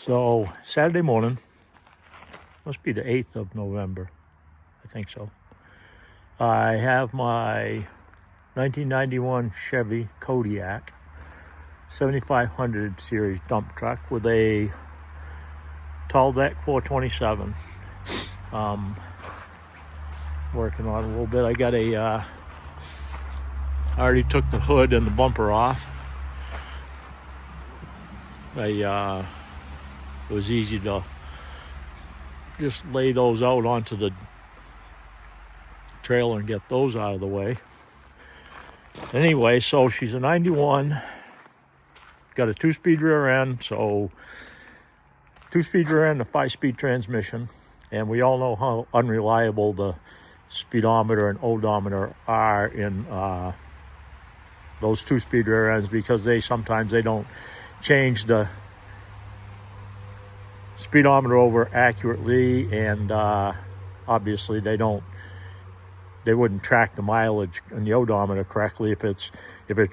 So Saturday morning, must be the 8th of November, I think so. I have my 1991 Chevy KODIAK 7500 series dump truck with a tall deck 427. Working on a little bit. I got I already took the hood and the bumper off. It was easy to just lay those out onto the trailer and get those out of the way. Anyway, so she's a 91, got a 2-speed rear end, so 2-speed rear end, a 5-speed transmission, and we all know how unreliable the speedometer and odometer are in those 2-speed rear ends, because sometimes they don't change the speedometer over accurately, and obviously they wouldn't track the mileage and the odometer correctly if it's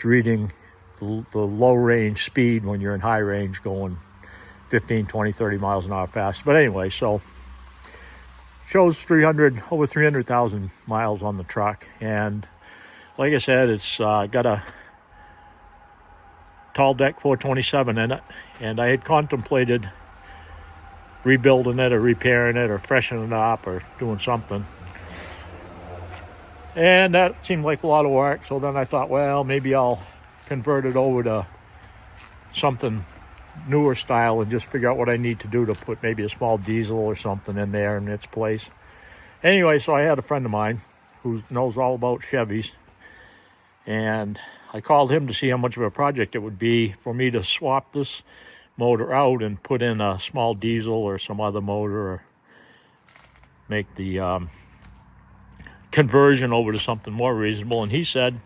reading the low range speed when you're in high range going 15, 20, 30 miles an hour fast. But anyway, so shows over 300,000 miles on the truck, and like I said, it's got a tall deck 427 in it, and I had contemplated rebuilding it or repairing it or freshening it up or doing something, and that seemed like a lot of work. So then I thought, well, maybe I'll convert it over to something newer style and just figure out what I need to do to put maybe a small diesel or something in there in its place. Anyway, so I had a friend of mine who knows all about Chevys, and I called him to see how much of a project it would be for me to swap this motor out and put in a small diesel or some other motor, or make the conversion over to something more reasonable. And he said,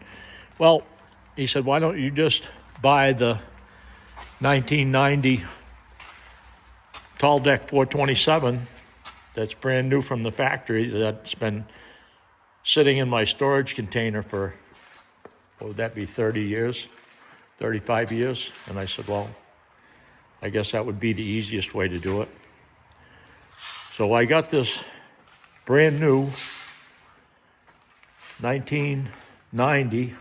why don't you just buy the 1990 tall deck 427 that's brand new from the factory, that's been sitting in my storage container for, what would that be, 30 years, 35 years? And I said, well, I guess that would be the easiest way to do it. So I got this brand new 1990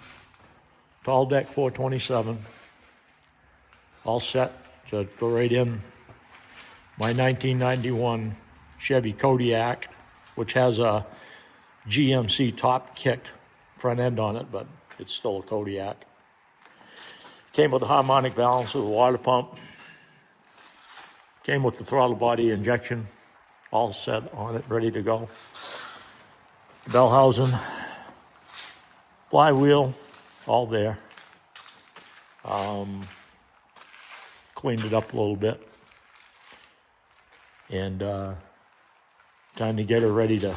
tall deck 427 all set to go right in my 1991 Chevy KODIAK, which has a GMC top kick front end on it, but it's still a KODIAK. Came with a harmonic balance with a water pump. Came with the throttle body injection, all set on it, ready to go. Bell housing, flywheel, all there. Cleaned it up a little bit, and trying to get her ready to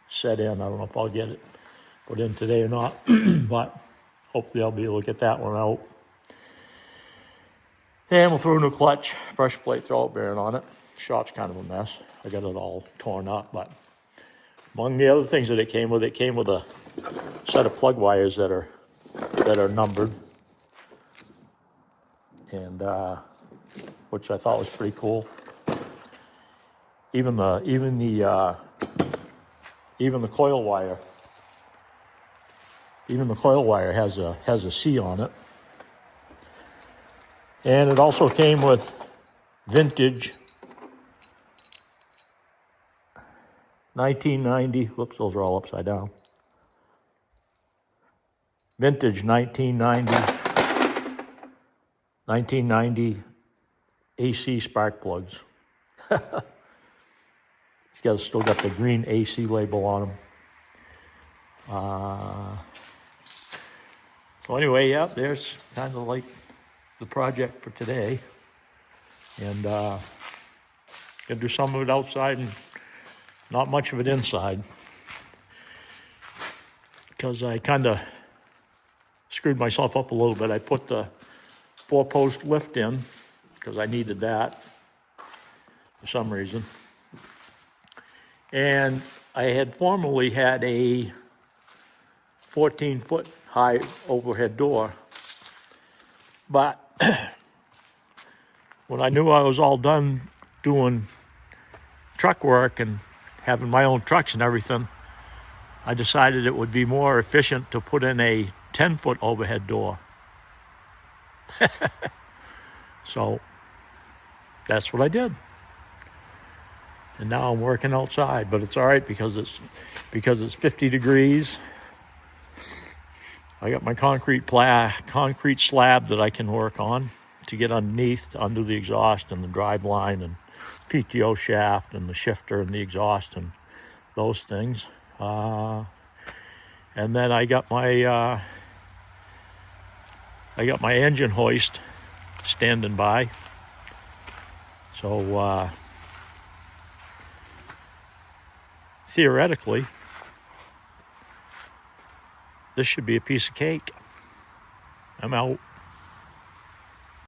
set in. I don't know if I'll get it put in today or not, but hopefully I'll be able to get that one out. And we'll throw a new clutch, brush plate, throw-out bearing on it. Shop's kind of a mess. I got it all torn up, but among the other things that it came with a set of plug wires that are numbered, and which I thought was pretty cool. Even the coil wire. Even the coil wire has a C on it. And it also came with vintage 1990, whoops, those are all upside down. Vintage 1990 AC spark plugs. Still got the green AC label on them. So anyway, yeah, there's kind of like the project for today. And gonna do some of it outside and not much of it inside, because I kind of screwed myself up a little bit. I put the 4-post lift in because I needed that for some reason. And I had formerly had a 14-foot high overhead door, but when I knew I was all done doing truck work and having my own trucks and everything, I decided it would be more efficient to put in a 10-foot overhead door. So that's what I did. And now I'm working outside, but it's all right because it's 50 degrees. I got my concrete slab that I can work on to get underneath, under the exhaust and the drive line and PTO shaft and the shifter and the exhaust and those things. And then I got my engine hoist standing by. So theoretically, this should be a piece of cake. I'm out.